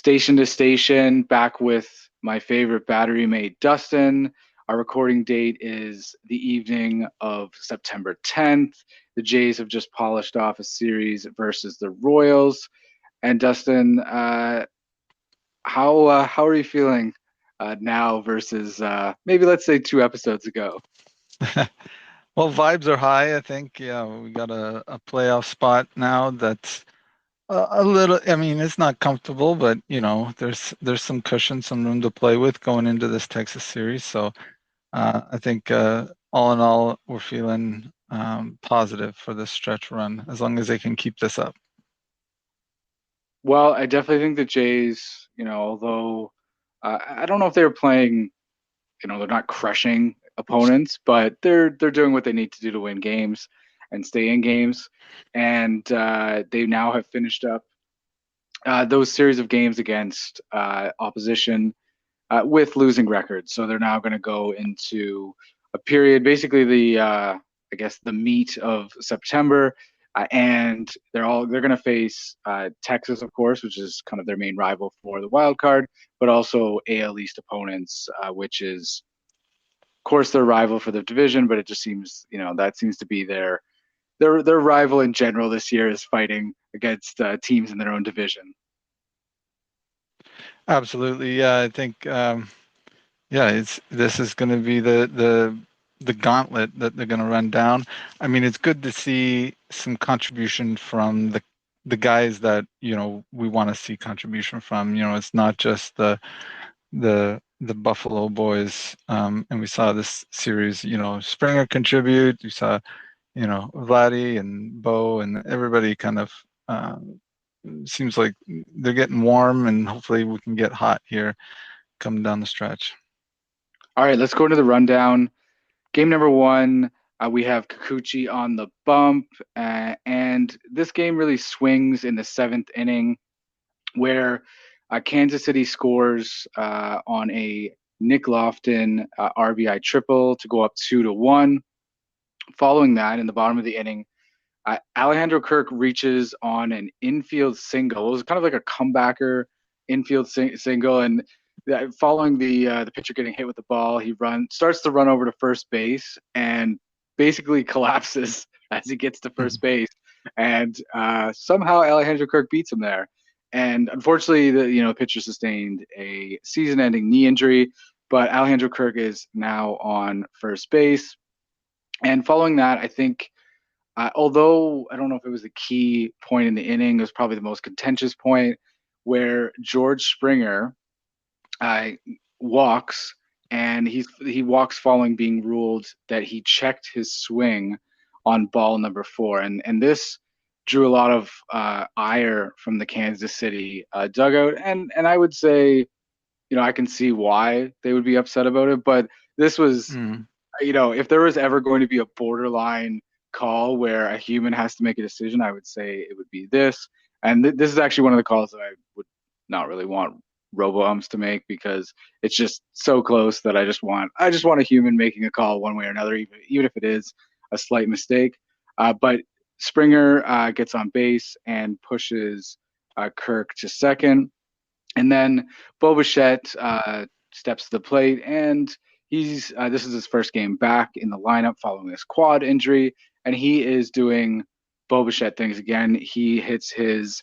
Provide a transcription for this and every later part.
station to station, back with my favorite battery mate, Dustin. Our recording date is the evening of September 10th. The Jays have just polished off a series versus the Royals. And Dustin, how are you feeling now versus maybe let's say 2 episodes ago? Well, vibes are high, I think. Yeah, we got a playoff spot now that's a little, I mean, it's not comfortable, but there's some cushion, some room to play with going into this Texas series. So I think all in all, we're feeling positive for this stretch run as long as they can keep this up. Well, I definitely think the Jays, although I don't know if they were playing, they're not crushing opponents, but they're doing what they need to do to win games and stay in games. And they now have finished up those series of games against opposition with losing records. So they're now going to go into a period, basically I guess the meat of September, and they're going to face Texas, of course, which is kind of their main rival for the wild card, but also AL East opponents, which is of course their rival for the division. But it just seems, that seems to be their rival in general this year is fighting against teams in their own division. Absolutely. Yeah, I think yeah, it's this is going to be the gauntlet that they're going to run down. I mean, it's good to see some contribution from the guys that we want to see contribution from. It's not just the Buffalo boys, and we saw this series. Springer contribute. We saw Vladdy and Bo and everybody kind of. Seems like they're getting warm, and hopefully we can get hot here coming down the stretch. All right, let's go into the rundown. Game number one, we have Kikuchi on the bump, and this game really swings in the seventh inning, where Kansas City scores on a Nick Lofton RBI triple to go up 2-1. Following that, in the bottom of the inning, Alejandro Kirk reaches on an infield single. It was kind of like a comebacker infield single, and following the pitcher getting hit with the ball, he starts to run over to first base and basically collapses as he gets to first base. And somehow Alejandro Kirk beats him there. And unfortunately, the pitcher sustained a season-ending knee injury, but Alejandro Kirk is now on first base. And following that, I think although I don't know if it was the key point in the inning, it was probably the most contentious point where George Springer uh, walks, and he walks following being ruled that he checked his swing on ball number four, and this drew a lot of ire from the Kansas City dugout, and I would say, I can see why they would be upset about it, but this was, Mm. if there was ever going to be a borderline call where a human has to make a decision, I would say it would be this. And this is actually one of the calls that I would not really want robo-umps to make, because it's just so close that I just want a human making a call one way or another, even if it is a slight mistake. But Springer gets on base and pushes Kirk to second, and then Bo Bichette steps to the plate, and he's this is his first game back in the lineup following this quad injury, and he is doing Bo Bichette things again. He hits his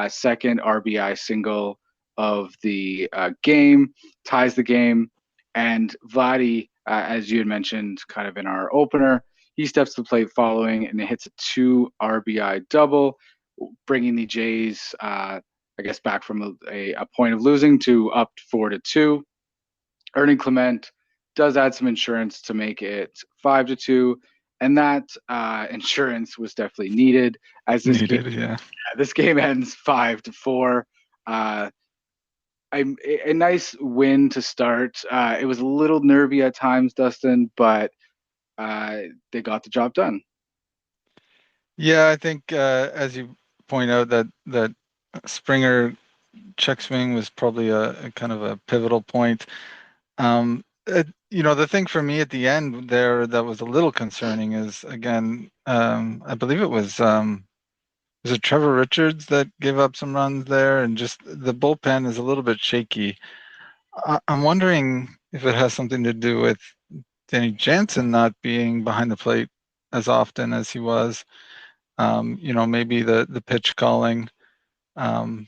second RBI single of the game, ties the game, and Vladdy, as you had mentioned, kind of in our opener, he steps to the plate following and hits a 2 RBI double, bringing the Jays, I guess, back from a point of losing to up 4-2. Ernie Clement does add some insurance to make it 5-2, and that insurance was definitely needed, as Needed, yeah. this game ends 5-4. Uh, a nice win to start. It was a little nervy at times, Dustin, but they got the job done. Yeah, I think as you point out that Springer check swing was probably a kind of a pivotal point. The thing for me at the end there that was a little concerning is, again, I believe it was was it Trevor Richards that gave up some runs there, and just the bullpen is a little bit shaky. I'm wondering if it has something to do with Danny Jansen not being behind the plate as often as he was. Maybe the pitch calling um,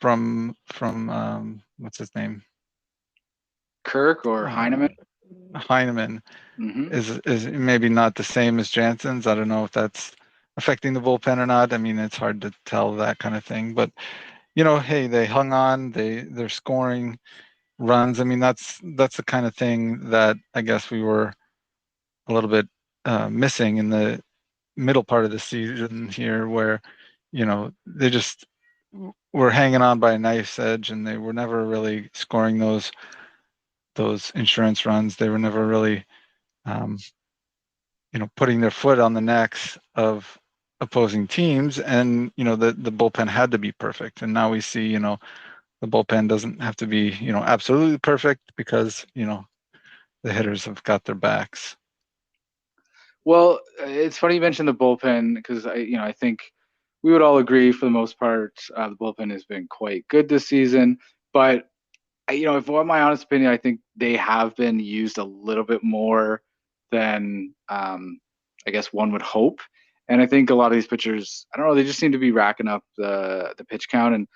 from what's his name, Kirk or uh, Heineman? Heineman Hmm. is maybe not the same as Jansen's. I don't know if that's affecting the bullpen or not. I mean, it's hard to tell that kind of thing, but hey, they hung on. They're scoring runs. I mean, that's the kind of thing that I guess we were a little bit missing in the middle part of the season here, where they just were hanging on by a knife's edge, and they were never really scoring those insurance runs. They were never really um, putting their foot on the necks of opposing teams, and the bullpen had to be perfect. And now we see the bullpen doesn't have to be absolutely perfect, because the hitters have got their backs. Well, it's funny you mentioned the bullpen because I think we would all agree for the most part the bullpen has been quite good this season. But if I want my honest opinion, I think they have been used a little bit more than I guess one would hope. And I think a lot of these pitchers, I don't know, they just seem to be racking up the pitch count. And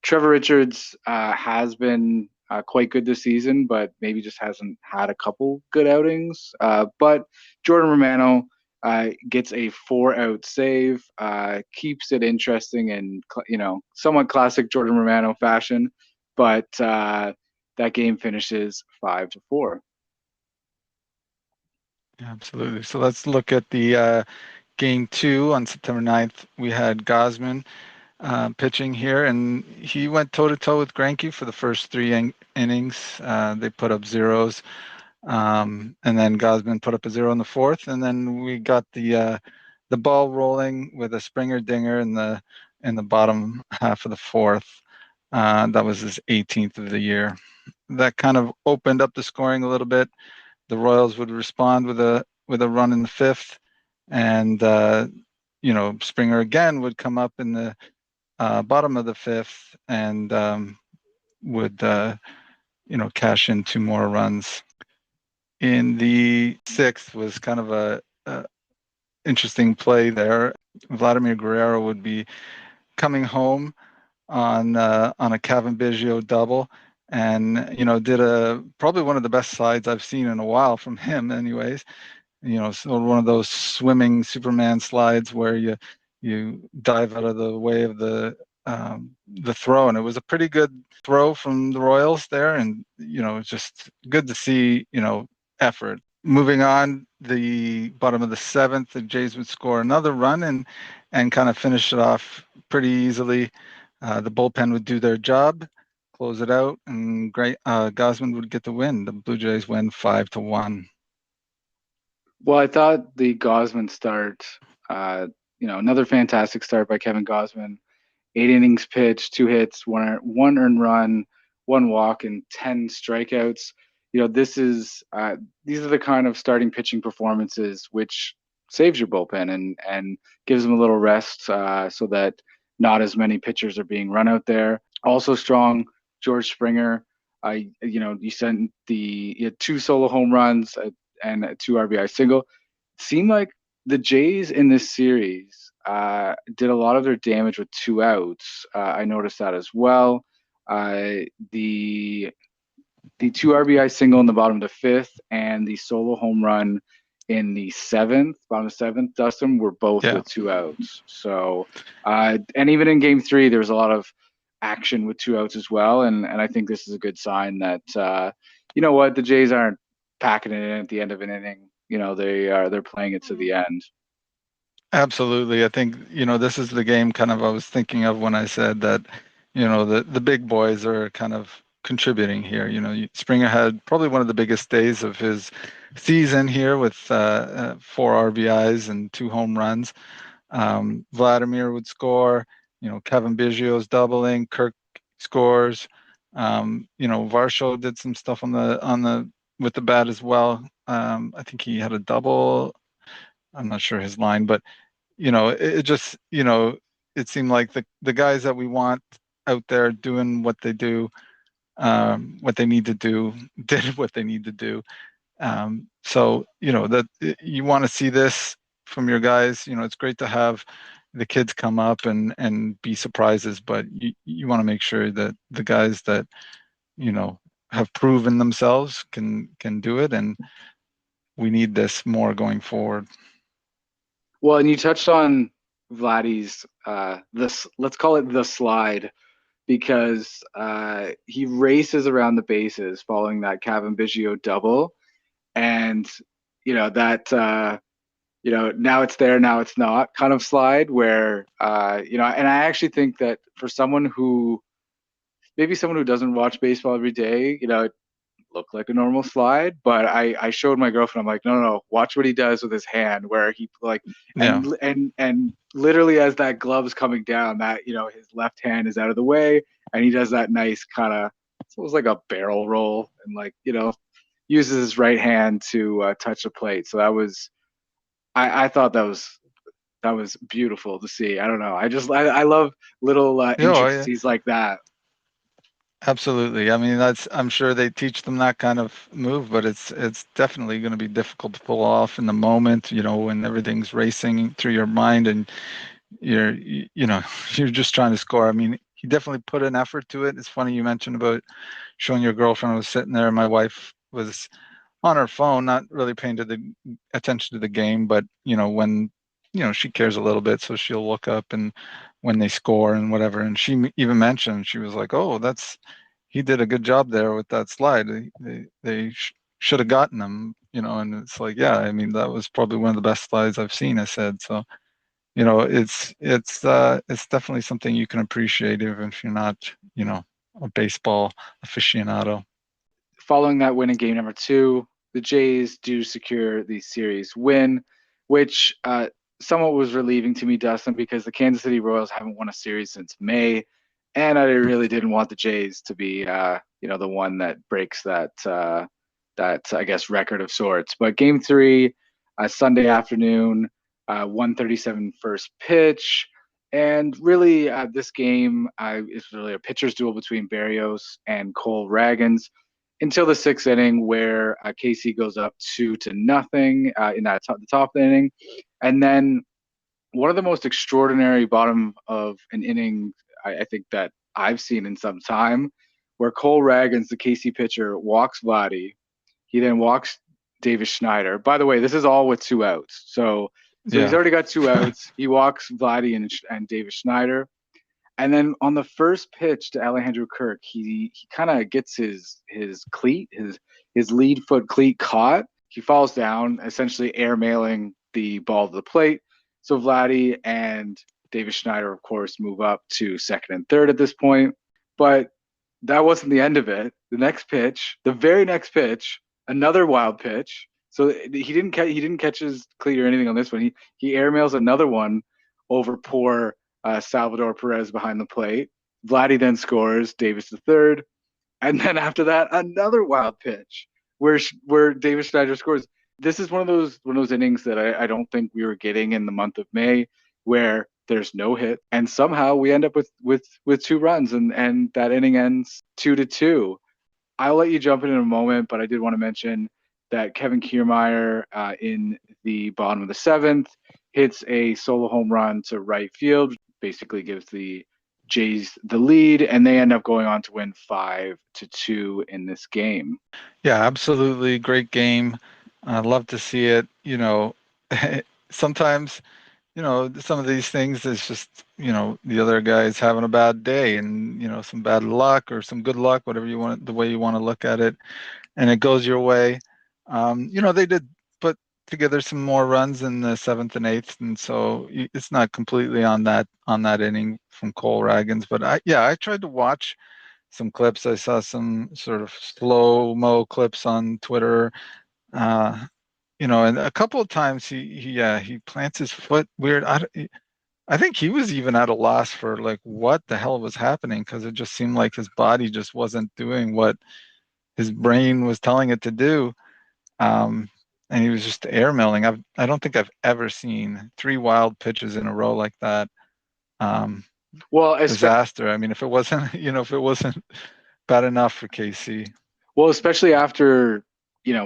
Trevor Richards has been quite good this season, but maybe just hasn't had a couple good outings. But Jordan Romano gets a 4-out save, keeps it interesting and somewhat classic Jordan Romano fashion. But that game finishes 5-4. Absolutely. So let's look at the game two on September 9th. We had Gosman pitching here, and he went toe to toe with Greinke for the first three innings. They put up zeros, and then Gosman put up a zero in the fourth, and then we got the ball rolling with a Springer dinger in the bottom half of the fourth. That was his 18th of the year. That kind of opened up the scoring a little bit. The Royals would respond with a run in the fifth, and Springer again would come up in the bottom of the fifth, and would cash in two more runs. In the sixth was kind of a interesting play there. Vladimir Guerrero would be coming home on a Kevin Biggio double, and did a probably one of the best slides I've seen in a while from him, anyways. So one of those swimming Superman slides where you dive out of the way of the throw, and it was a pretty good throw from the Royals there, and it's just good to see effort. Moving on, the bottom of the seventh, the Jays would score another run and kind of finish it off pretty easily. The bullpen would do their job, close it out, and Gosman would get the win. The Blue Jays win 5-1. Well, I thought the Gosman start, another fantastic start by Kevin Gosman. 8 innings pitched, 2 hits, one earned run, one walk, and 10 strikeouts. These are the kind of starting pitching performances which saves your bullpen and gives them a little rest, so that not as many pitchers are being run out there. Also strong, George Springer. You had two solo home runs and a two RBI single. Seemed like the Jays in this series did a lot of their damage with 2 outs. I noticed that as well. Uh, the the two RBI single in the bottom of the fifth and the solo home run in the seventh, bottom of the seventh, Dustin, were both Yeah. with 2 outs. So, and even in game three, there was a lot of action with 2 outs as well. And I think this is a good sign that, the Jays aren't packing it in at the end of an inning. They're playing it to the end. Absolutely. I think, this is the game kind of I was thinking of when I said that, the big boys are kind of contributing here. Springer had probably one of the biggest days of his season here with four RBIs and two home runs. Vladimir would score, Kevin Biggio's doubling, Kirk scores. Varsho did some stuff on the with the bat as well. I think he had a double. I'm not sure his line, but it just, it seemed like the guys that we want out there doing what they do, what they need to do, did what they need to do. So, that you want to see this from your guys. It's great to have the kids come up and be surprises, but you want to make sure that the guys that, you know, have proven themselves can do it, and we need this more going forward. Well, and you touched on Vladdy's this, let's call it the slide, because he races around the bases following that Kevin Biggio double, and that now it's there, now it's not kind of slide where and I actually think that for someone who doesn't watch baseball every day, it looked like a normal slide, but I showed my girlfriend. I'm like, no, no, no, watch what he does with his hand, where he like, Yeah. and literally as that glove's coming down, that his left hand is out of the way, and he does that nice kind of, it was like a barrel roll, and like uses his right hand to touch the plate. So I thought that was beautiful to see. I don't know. I love little Yeah, intricacies like that. absolutely. I mean, I'm sure they teach them that kind of move, but it's definitely going to be difficult to pull off in the moment, when everything's racing through your mind and you're just trying to score. I mean, he definitely put an effort to it. It's funny you mentioned about showing your girlfriend. I was sitting there, my wife was on her phone, not really paying attention to the game, but when she cares a little bit, so she'll look up and when they score and whatever. And she even mentioned, she was like, "Oh, he did a good job there with that slide. They should have gotten them." And it's like, yeah, I mean, that was probably one of the best slides I've seen. I said so. It's definitely something you can appreciate even if you're not, a baseball aficionado. Following that win in game number two, the Jays do secure the series win, which somewhat was relieving to me, Dustin, because the Kansas City Royals haven't won a series since May, and I really didn't want the Jays to be, the one that breaks that I guess record of sorts. But game three, Sunday afternoon, 1:37 first pitch. And really, this game is really a pitcher's duel between Barrios and Cole Ragans until the sixth inning, where KC goes up 2-0 in the top of the inning, and then one of the most extraordinary bottom of an inning I think that I've seen in some time, where Cole Ragans, the KC pitcher, walks Vladdy. He then walks Davis Schneider. By the way, this is all with two outs. So he's Yeah. already got two outs. He walks Vladdy and Davis Schneider. And then on the first pitch to Alejandro Kirk, he kind of gets his cleat, his lead foot cleat caught. He falls down, essentially airmailing the ball to the plate. So Vladdy and David Schneider, of course, move up to second and third at this point. But that wasn't the end of it. The next pitch, the very next pitch, another wild pitch. So he didn't catch his cleat or anything on this one. He airmails another one over poor Salvador Perez behind the plate. Vladdy then scores, Davis the third, and then after that, another wild pitch where Davis Schneider scores. This is one of those innings that I don't think we were getting in the month of May, where there's no hit, and somehow we end up with two runs, and that inning ends 2-2. I'll let you jump in a moment, but I did want to mention that Kevin Kiermaier in the bottom of the seventh hits a solo home run to right field, basically gives the Jays the lead, and they end up going on to win 5-2 in this game. Yeah, absolutely. Great game. I love to see it. Sometimes, some of these things is just, the other guy's having a bad day and, some bad luck or some good luck, whatever you want, the way you want to look at it, and it goes your way. They did put together some more runs in the seventh and eighth, and so it's not completely on that inning from Cole Ragans. But I tried to watch some clips. I saw some sort of slow mo clips on Twitter. Uh, and a couple of times he plants his foot weird. I think he was even at a loss for like what the hell was happening, because it just seemed like his body just wasn't doing what his brain was telling it to do. Um, and he was just air milling. I don't think I've ever seen three wild pitches in a row like that. Um, Well, Disaster. I mean, if it wasn't, if it wasn't bad enough for KC. especially after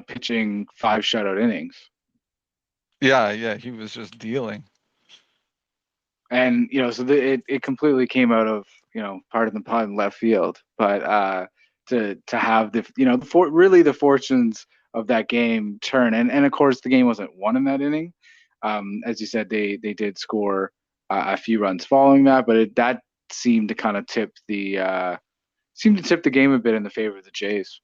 pitching five shutout innings. Yeah, yeah, he was just dealing. And so it completely came out of part of the pun left field, but to have the really the fortunes of that game turn, and of course the game wasn't won in that inning. As you said, they did score a few runs following that, but that seemed to kind of tip the game a bit in the favor of the Jays.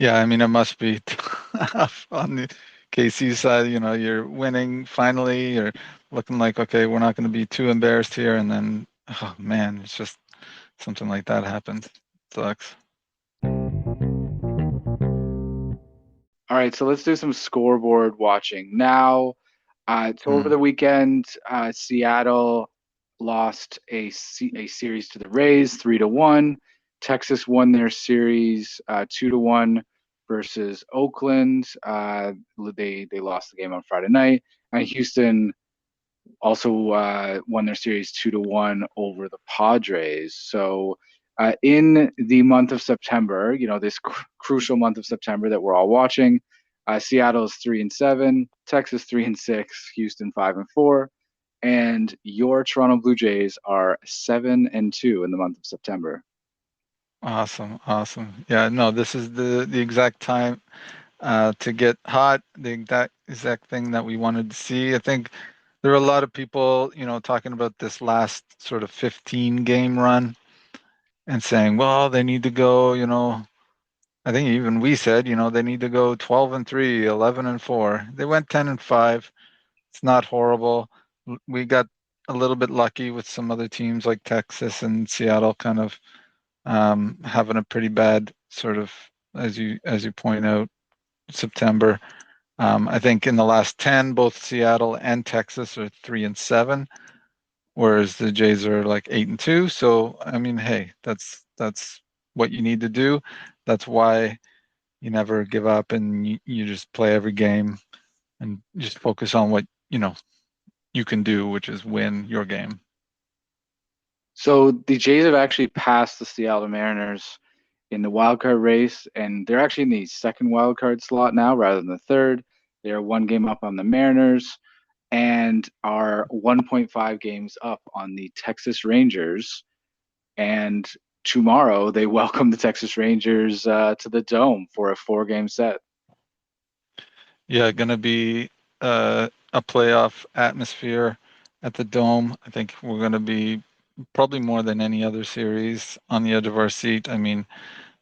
Yeah, I mean, it must be tough on the KC side. You're winning finally. You're looking like, okay, we're not going to be too embarrassed here. And then, oh man, it's just something like that happens. Sucks. All right, so let's do some scoreboard watching now. So over Hmm. the weekend, Seattle lost a series to the Rays 3-1. Texas won their series 2-1 versus Oakland. They lost the game on Friday night. And Houston also won their series 2-1 over the Padres. So in the month of September, this crucial month of September that we're all watching, Seattle is 3-7, Texas 3-6, Houston 5-4, and your Toronto Blue Jays are 7-2 in the month of September. Awesome, awesome. Yeah, no, this is the exact time to get hot. The exact thing that we wanted to see. I think there are a lot of people, talking about this last sort of 15 game run and saying, well, they need to go, I think even we said, they need to go 12-3, 11-4. They went 10-5. It's not horrible. We got a little bit lucky with some other teams like Texas and Seattle kind of having a pretty bad sort of, as you point out, September. I think in the last 10, both Seattle and Texas are 3-7, whereas the Jays are like 8-2. So I mean, hey, that's what you need to do. That's why you never give up and you just play every game and just focus on what you can do, which is win your game. So the Jays have actually passed the Seattle Mariners in the wild card race, and they're actually in the second wild card slot now rather than the third. They are one game up on the Mariners and are 1.5 games up on the Texas Rangers. And tomorrow they welcome the Texas Rangers to the Dome for a four-game set. Yeah, gonna be a playoff atmosphere at the Dome. I think we're gonna be probably more than any other series on the edge of our seat. I mean,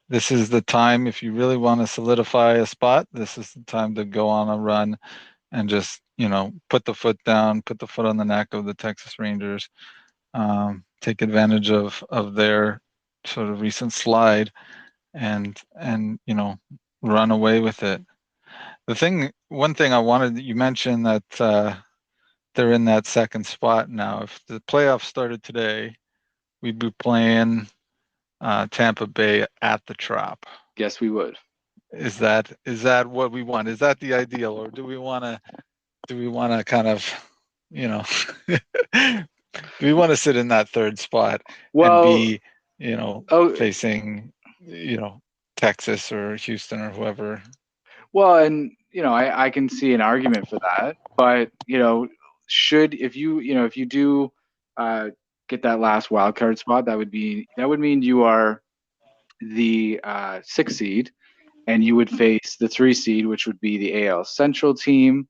this is the time if you really want to solidify a spot. This is the time to go on a run and just put the foot down, put the foot on the neck of the Texas Rangers, take advantage of their sort of recent slide, and run away with it. One thing I wanted, you mentioned that they're in that second spot now. If the playoffs started today, we'd be playing Tampa Bay at the Trop. Yes, we would. Is that what we want? Is that the ideal, or do we want to kind of, you know, do we want to sit in that third spot and Well, be, oh, facing, Texas or Houston or whoever? well, and I can see an argument for that, but should if you do uh, get that last wild card spot, that would mean you are the sixth seed, and you would face the three seed, which would be the AL Central team,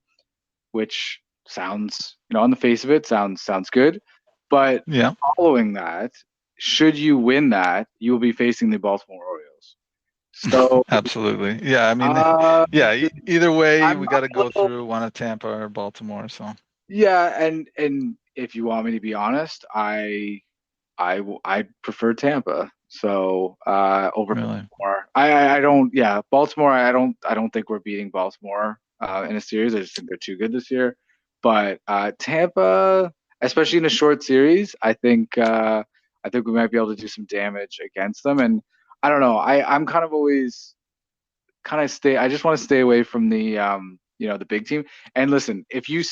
which sounds, on the face of it, sounds good. But Yeah, following that, should you win that, you will be facing the Baltimore Orioles. So absolutely. Yeah, I mean, uh, yeah. Either way, I'm we got to a go little, through one of Tampa or Baltimore. So yeah, and if you want me to be honest, I prefer Tampa. So over really, Baltimore. I don't, yeah, Baltimore. I don't think we're beating Baltimore in a series. I just think they're too good this year. But Tampa, especially in a short series, I think we might be able to do some damage against them. And I don't know. I'm kind of always kind of stay. I just want to stay away from the the big team. And listen, if you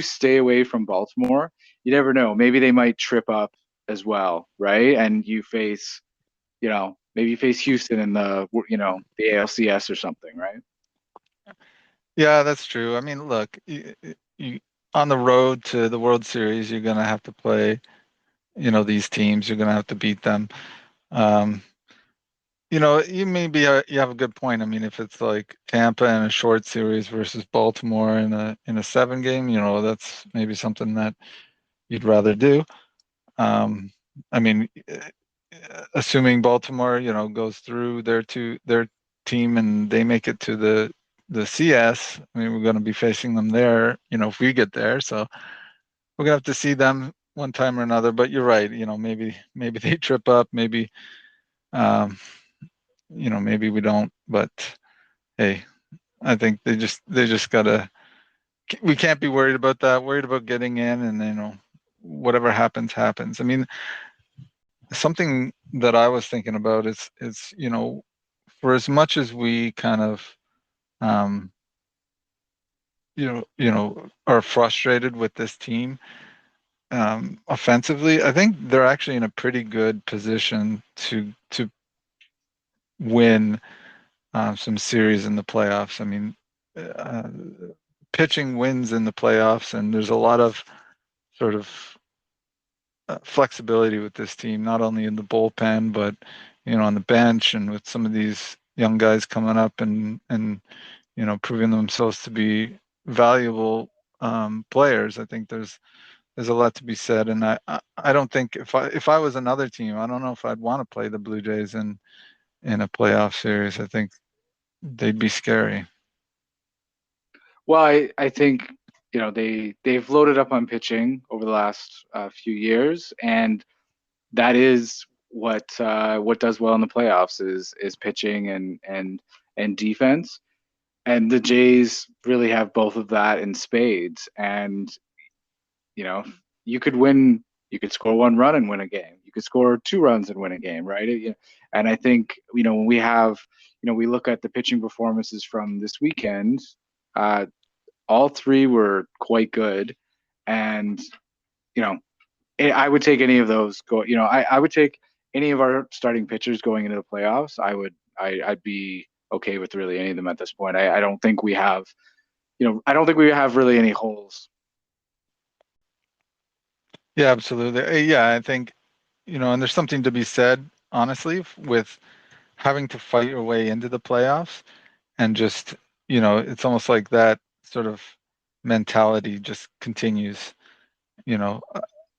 stay away from Baltimore, you never know. Maybe they might trip up as well, right? And you face, maybe you face Houston in the ALCS or something, right? Yeah, that's true. I mean, look, you on the road to the World Series, you're gonna have to play, these teams. You're gonna have to beat them. Um, you maybe you have a good point. I mean, if it's like Tampa in a short series versus Baltimore in a 7 game, that's maybe something that you'd rather do. Um, I mean, assuming Baltimore, goes through their team and they make it to the CS. I mean, we're going to be facing them there, if we get there. So we're gonna have to see them one time or another. But you're right. Maybe they trip up. Um, maybe we don't. But hey, I think they just gotta. We can't be worried about that. Worried about getting in, and whatever happens, happens. I mean, something that I was thinking about is for as much as we kind of um, are frustrated with this team offensively, I think they're actually in a pretty good position to win some series in the playoffs. I mean, uh, pitching wins in the playoffs, and there's a lot of sort of flexibility with this team, not only in the bullpen, but on the bench and with some of these young guys coming up and proving themselves to be valuable players. I think there's a lot to be said, and I don't think if I was another team, I don't know if I'd want to play the Blue Jays in a playoff series. I think they'd be scary. Well, I think they've loaded up on pitching over the last few years, and that is what does well in the playoffs is pitching and defense. And the Jays really have both of that in spades. And you know, you could win, you could score one run and win a game. You could score two runs and win a game, right? And I think when we have, we look at the pitching performances from this weekend. Uh, all three were quite good, and you know I would take any of those I would take any of our starting pitchers going into the playoffs. I'd be okay with really any of them at this point. I don't think we have I don't think we have really any holes. Yeah, absolutely. Yeah, I think and there's something to be said, honestly, with having to fight your way into the playoffs and just it's almost like that sort of mentality just continues. You know,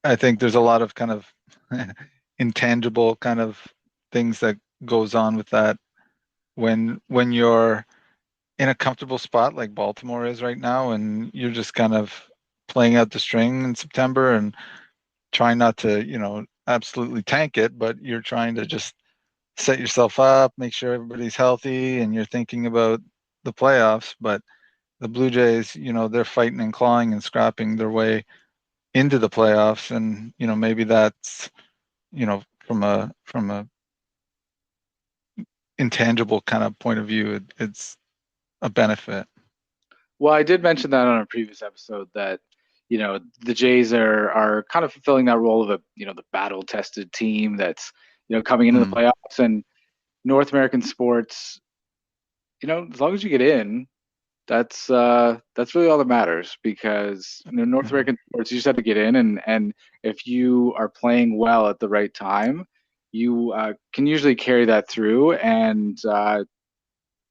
I think there's a lot of kind of intangible kind of things that goes on with that when you're in a comfortable spot like Baltimore is right now, and you're just kind of playing out the string in September and trying not to, absolutely tank it, but you're trying to just set yourself up, make sure everybody's healthy, and you're thinking about the playoffs. But the Blue Jays, they're fighting and clawing and scrapping their way into the playoffs, and maybe that's from a intangible kind of point of view, it's a benefit. Well, I did mention that on a previous episode that the Jays are kind of fulfilling that role of the battle tested team that's coming into the Mm. playoffs. And North American sports, as long as you get in, that's really all that matters, because North Yeah. American sports, you just have to get in, and if you are playing well at the right time, you can usually carry that through. And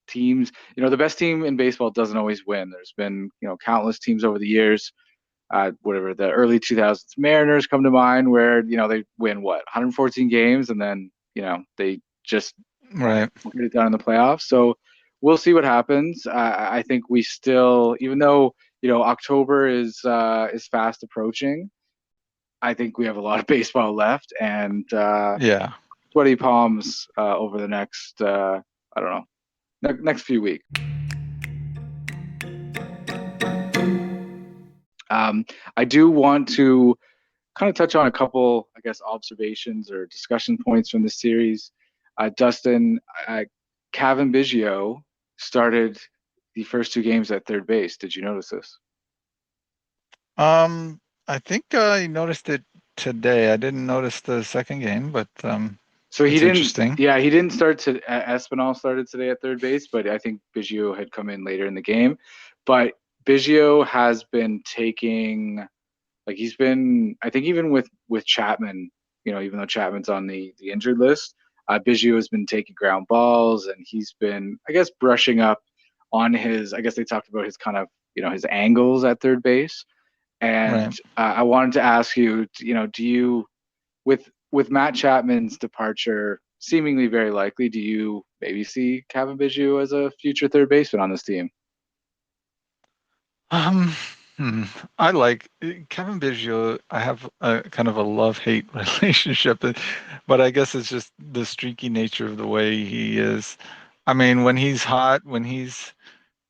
teams, the best team in baseball doesn't always win. There's been countless teams over the years. Whatever, the early 2000s Mariners come to mind, where they win what 114 games, and then they just Right. get it done in the playoffs. So we'll see what happens. I think we still, even though October is fast approaching, I think we have a lot of baseball left, and Yeah. sweaty palms over the next I don't know next few weeks. Um, I do want to kind of touch on a couple, I guess, observations or discussion points from this series. Dustin, Cavan Biggio. started the first two games at third base. Did you notice this? Um, I think I noticed it today. I didn't notice the second game, but So he that's didn't, interesting. yeah, he didn't start to Espinal started today at third base, but I think Biggio had come in later in the game. But Biggio has been taking, like he's been, I think even with Chapman, even though Chapman's on the injured list, Biggio has been taking ground balls and he's been, I guess, brushing up on his. I guess they talked about his kind of, his angles at third base. And Right. I wanted to ask you, do you with Matt Chapman's departure seemingly very likely, do you maybe see Kevin Biggio as a future third baseman on this team? Um, hmm, I like Kevin Biggio. I have a kind of a love-hate relationship, but I guess it's just the streaky nature of the way he is. I mean, when he's hot, when he's,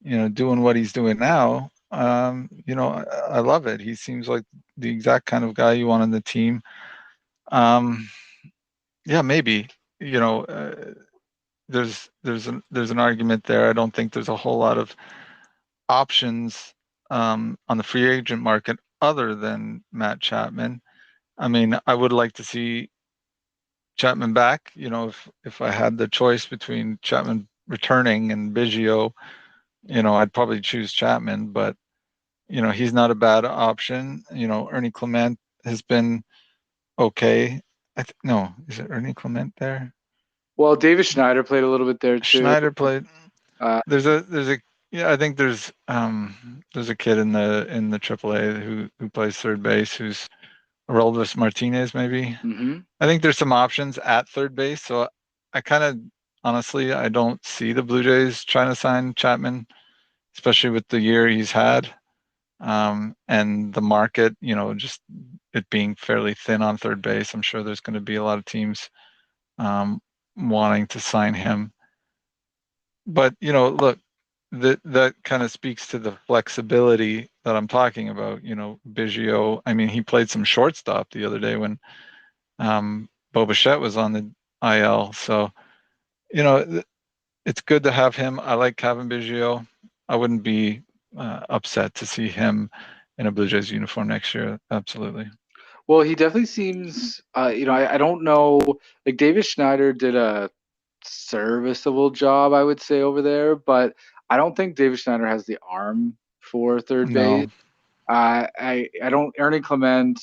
doing what he's doing now, I love it. He seems like the exact kind of guy you want on the team. Um, yeah, maybe, you know, uh, there's an argument there. I don't think there's a whole lot of options on the free agent market other than Matt Chapman. I mean, I would like to see Chapman back. If I had the choice between Chapman returning and Biggio, I'd probably choose Chapman, but he's not a bad option. Ernie Clement has been okay. No, is it Ernie Clement there? Well, David Schneider played a little bit there too. Schneider played. Uh, There's a yeah, I think there's a kid in the AAA who plays third base who's Aroldis Martinez maybe. mhm. I think there's some options at third base, so I kind of honestly I don't see the Blue Jays trying to sign Chapman, especially with the year he's had. And the market, just it being fairly thin on third base. I'm sure there's going to be a lot of teams um, wanting to sign him. But look, that kind of speaks to the flexibility that I'm talking about. Biggio. I mean, he played some shortstop the other day when Bo Bichette was on the IL. So it's good to have him. I like Kevin Biggio. I wouldn't be upset to see him in a Blue Jays uniform next year. Absolutely. Well, he definitely seems, I don't know, like David Schneider did a serviceable job, I would say, over there, but I don't think David Schneider has the arm for third base. No. I don't, Ernie Clement,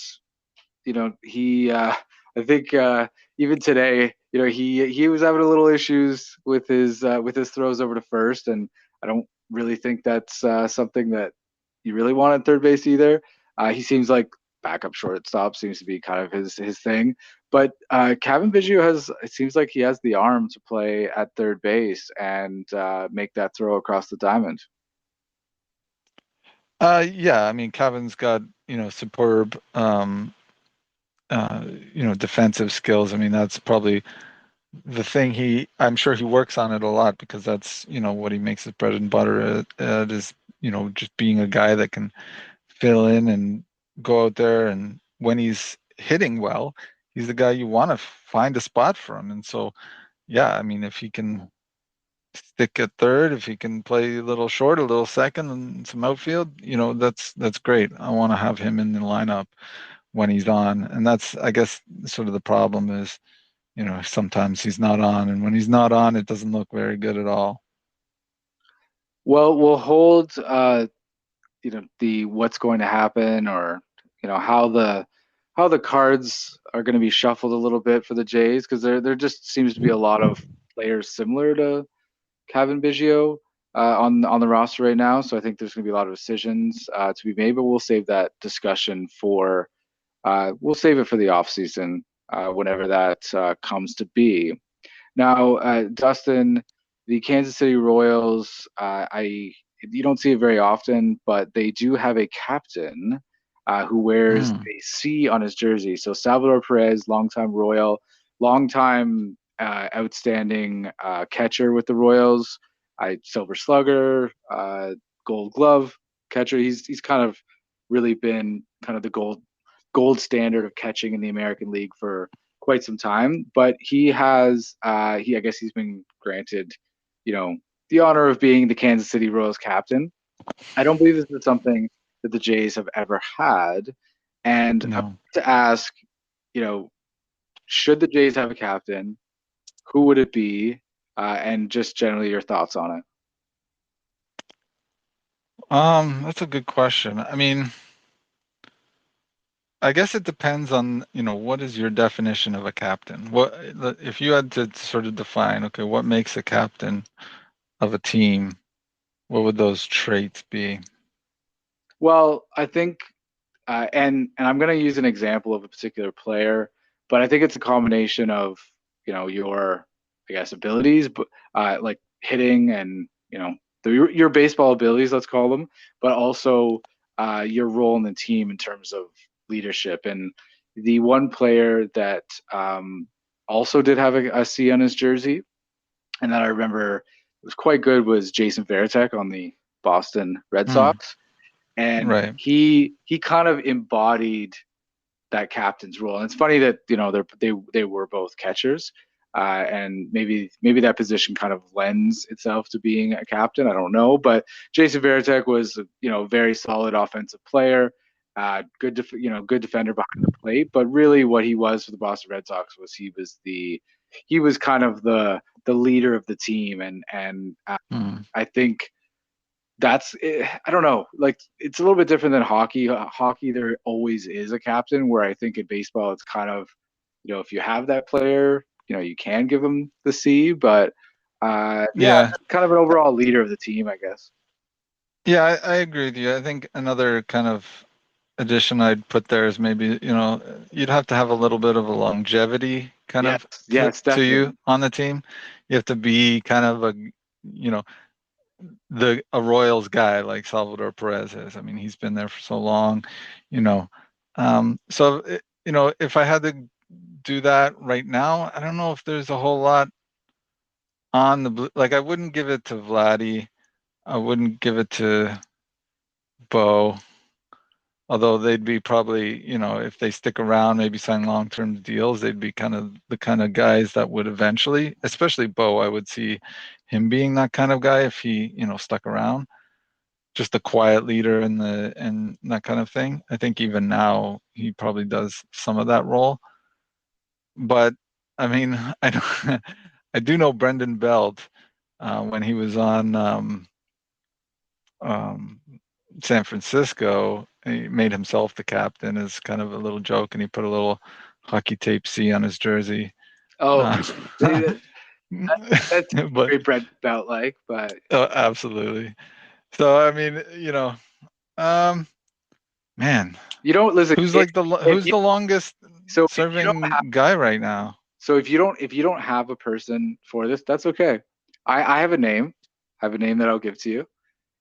he I think even today, he was having a little issues with his throws over to first, and I don't really think that's something that you really want at third base either. He seems like backup shortstop seems to be kind of his thing, but Kevin Biggio has, it seems like he has the arm to play at third base and make that throw across the diamond. Yeah, I mean, Kevin's got, superb, uh, defensive skills. I mean, that's probably the thing I'm sure he works on it a lot because that's, what he makes his bread and butter at is, just being a guy that can fill in and go out there. And when he's hitting well, he's the guy you want to find a spot for him. And so, yeah, I mean, if he can stick at third, if he can play a little short, a little second, and some outfield, that's great. I want to have him in the lineup when he's on, and that's I guess sort of the problem is, sometimes he's not on, and when he's not on, it doesn't look very good at all. Well, we'll hold the what's going to happen, or how the cards are going to be shuffled a little bit for the Jays, because there just seems to be a lot of players similar to Kevin Biggio on the roster right now. So I think there's going to be a lot of decisions to be made, but we'll save that discussion for we'll save it for the off season whenever that comes to be. Now, Dustin, the Kansas City Royals, I you don't see it very often, but they do have a captain who wears Mm. a C on his jersey. So Salvador Perez, longtime Royal, longtime outstanding catcher with the Royals, Silver Slugger, Gold Glove catcher. He's kind of really been kind of the gold standard of catching in the American League for quite some time, but he has he I guess he's been granted, you know, the honor of being the Kansas City Royals captain. I don't believe this is something that the Jays have ever had. And I No. want to ask, you know, should the Jays have a captain? Who would it be? And just generally your thoughts on it. That's a good question. I mean, I guess it depends on, what is your definition of a captain? If you had to sort of define, okay, what makes a captain of a team? What would those traits be? Well, I think and I'm going to use an example of a particular player, but I think it's a combination of your I guess abilities, but like hitting and your baseball abilities, let's call them, but also your role in the team in terms of leadership. And the one player that also did have a C on his jersey, and that I remember was quite good, was Jason Varitek on the Boston Red Hmm, Sox, and right. he kind of embodied that captain's role. And it's funny that they were both catchers, and maybe that position kind of lends itself to being a captain. I don't know, but Jason Varitek was a very solid offensive player, good defender behind the plate. But really, what he was for the Boston Red Sox was he was kind of the leader of the team, and Hmm. I think I don't know. Like it's a little bit different than hockey. Hockey, there always is a captain. Where I think in baseball, it's kind of, if you have that player, you can give them the C. But yeah, Yeah. kind of an overall leader of the team, I guess. Yeah, I agree with you. I think another kind of addition I'd put there is maybe, you'd have to have a little bit of a longevity kind Yes, of yes, to you definitely. on the team. You have to be kind of you know, a Royals guy like Salvador Perez is. I mean, he's been there for so long, you know. If I had to do that right now, I don't know if there's a whole lot on the blue. Like, I wouldn't give it to Vladdy. I wouldn't give it to Bo. Although they'd be probably, if they stick around, maybe sign long-term deals, they'd be kind of the kind of guys that would eventually, especially Bo, I would see him being that kind of guy if he, stuck around. Just a quiet leader and that kind of thing. I think even now he probably does some of that role. But I mean, I don't, I do know Brendan Belt when he was on um, San Francisco. He made himself the captain as kind of a little joke, and he put a little hockey tape C on his jersey. Oh, Uh, that's but very Brett Belt like, but absolutely. So I mean, um, man, you don't listen. If who's you the longest so if you don't have serving guy right now? so if you don't have a person for this, that's okay. I have a name. I have a name that I'll give to you.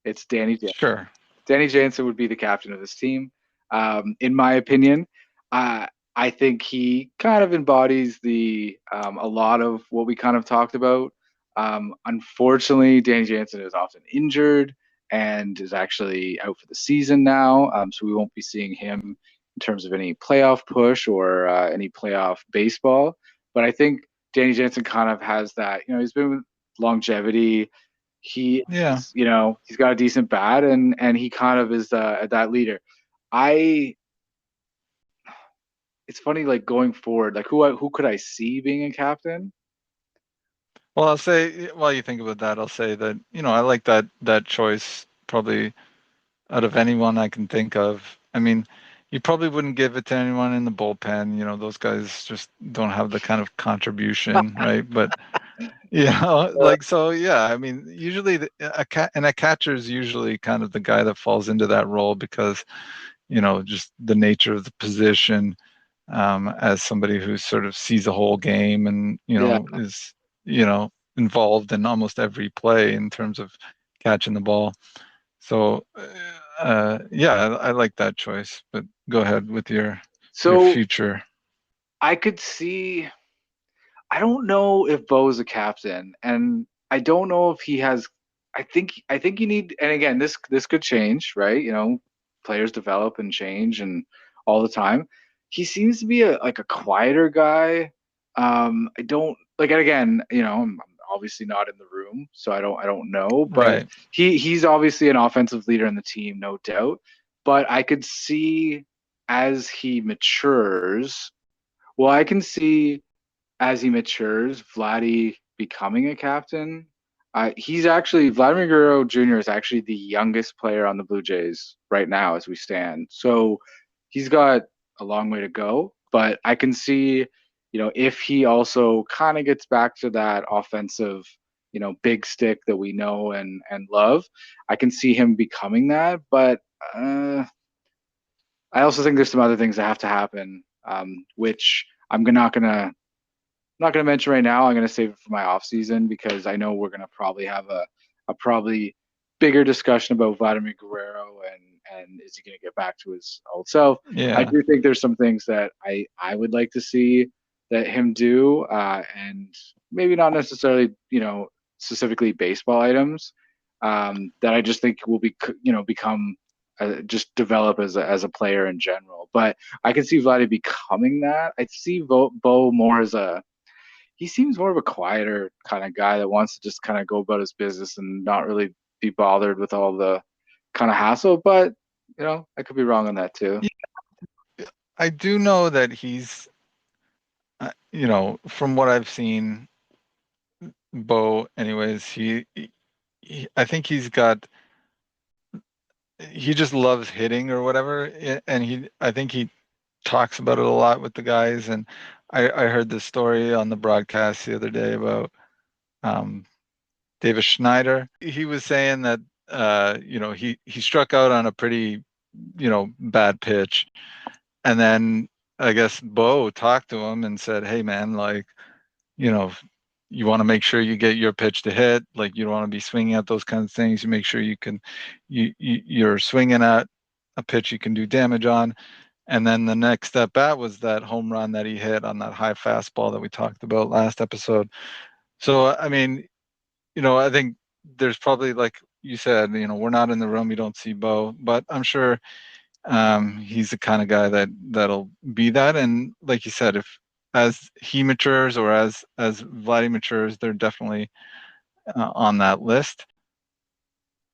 It's Danny J. Sure. Danny Jansen would be the captain of this team. In my opinion, I think he kind of embodies the a lot of what we kind of talked about. Unfortunately, Danny Jansen is often injured and is actually out for the season now, so we won't be seeing him in terms of any playoff push or any playoff baseball. But I think Danny Jansen kind of has that. He's been with longevity. He Yeah. is, he's got a decent bat, and he kind of is that leader. I It's funny, like going forward, like who could I see being a captain? Well, I'll say while you think about that, I'll say that I like that choice probably out of anyone I can think of. I mean, you probably wouldn't give it to anyone in the bullpen. Those guys just don't have the kind of contribution, right? But like so, yeah. I mean, usually a catcher is usually kind of the guy that falls into that role because just the nature of the position, as somebody who sort of sees a whole game and Yeah. is involved in almost every play in terms of catching the ball. So, yeah, I like that choice. But go ahead with your So future. I could see. I don't know if Bo's a captain, and I don't know if he has. I think you need. And again, this could change, right? Players develop and change, and all the time. He seems to be a quieter guy. I don't like. And again, obviously not in the room, so I don't know. But Right. he's obviously an offensive leader in the team, no doubt. But I could see as he matures. Well, I can see as he matures, Vladdy becoming a captain. He's actually Vladimir Guerrero Jr. is actually the youngest player on the Blue Jays right now as we stand. So he's got a long way to go, but I can see, if he also kind of gets back to that offensive, big stick that we know and love, I can see him becoming that. But I also think there's some other things that have to happen, which I'm not going to mention right now. I'm going to save it for my off season because I know we're going to probably have a probably bigger discussion about Vladimir Guerrero and is he going to get back to his old self. I Yeah. do think there's some things that I would like to see that him do, and maybe not necessarily specifically baseball items, that I just think will be become just develop as a player in general. But I can see Vladdy becoming that. I see Bo more as a he seems more of a quieter kind of guy that wants to just kind of go about his business and not really be bothered with all the kind of hassle. But I could be wrong on that too. Yeah, I do know that he's, from what I've seen, Bo, anyways, I think he just loves hitting or whatever, and I think he talks about it a lot with the guys. And I heard this story on the broadcast the other day about um, Davis Schneider. He was saying that he struck out on a pretty bad pitch, and then I guess Bo talked to him and said, "Hey man, like you know, you want to make sure you get your pitch to hit. Like you don't want to be swinging at those kinds of things. You make sure you're swinging at a pitch you can do damage on." And then the next step bat was that home run that he hit on that high fastball that we talked about last episode. So I mean, I think there's probably, like you said, we're not in the room, you don't see Bo, but I'm sure he's the kind of guy that'll be that. And like you said, if as he matures or as Vladdy matures, they're definitely on that list.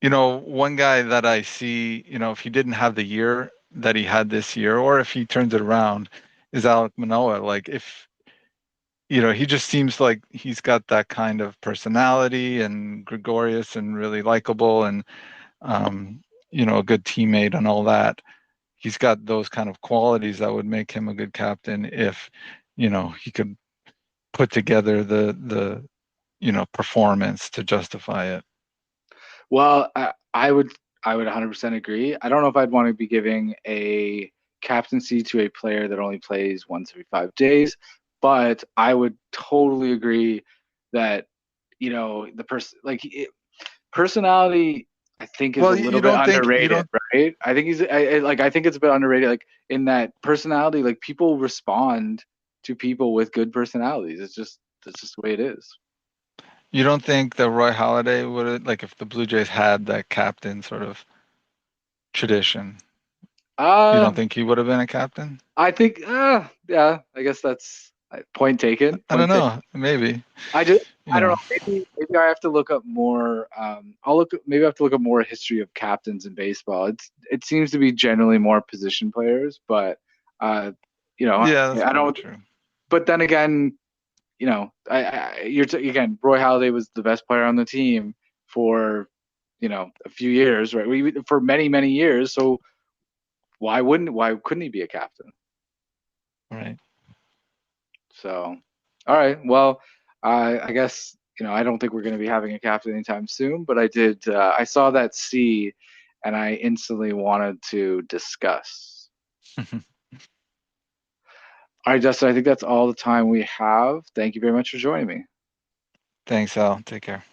One guy that I see, if he didn't have the year that he had this year, or if he turns it around, is Alec Manoah. Like if he just seems like he's got that kind of personality and gregarious and really likable and um, a good teammate and all that. He's got those kind of qualities that would make him a good captain if he could put together the performance to justify it. Well, I would 100% agree. I don't know if I'd want to be giving a captaincy to a player that only plays once every 5 days, but I would totally agree that the person personality I think is a Well, little you bit don't think you underrated, don't right? I think I think it's a bit underrated. Like in that personality, like people respond to people with good personalities. That's just the way it is. you don't think that Roy Halladay would have, like, if the Blue Jays had that captain sort of tradition, you Uh, don't think he would have been a captain? I think, yeah, I guess that's point taken. I don't Point taken. know, maybe, I just, you I don't know. know. Maybe I have to look up more. Maybe I have to look up more history of captains in baseball. It seems to be generally more position players, but uh, Yeah, that's I probably don't. true. But then again, again, Roy Halladay was the best player on the team for a few years, right? For many many years. So why couldn't he be a captain? Right. So, all right. Well, I guess I don't think we're going to be having a captain anytime soon. But I did. I saw that C, and I instantly wanted to discuss. All right, Justin. I think that's all the time we have. Thank you very much for joining me. Thanks, Al. Take care.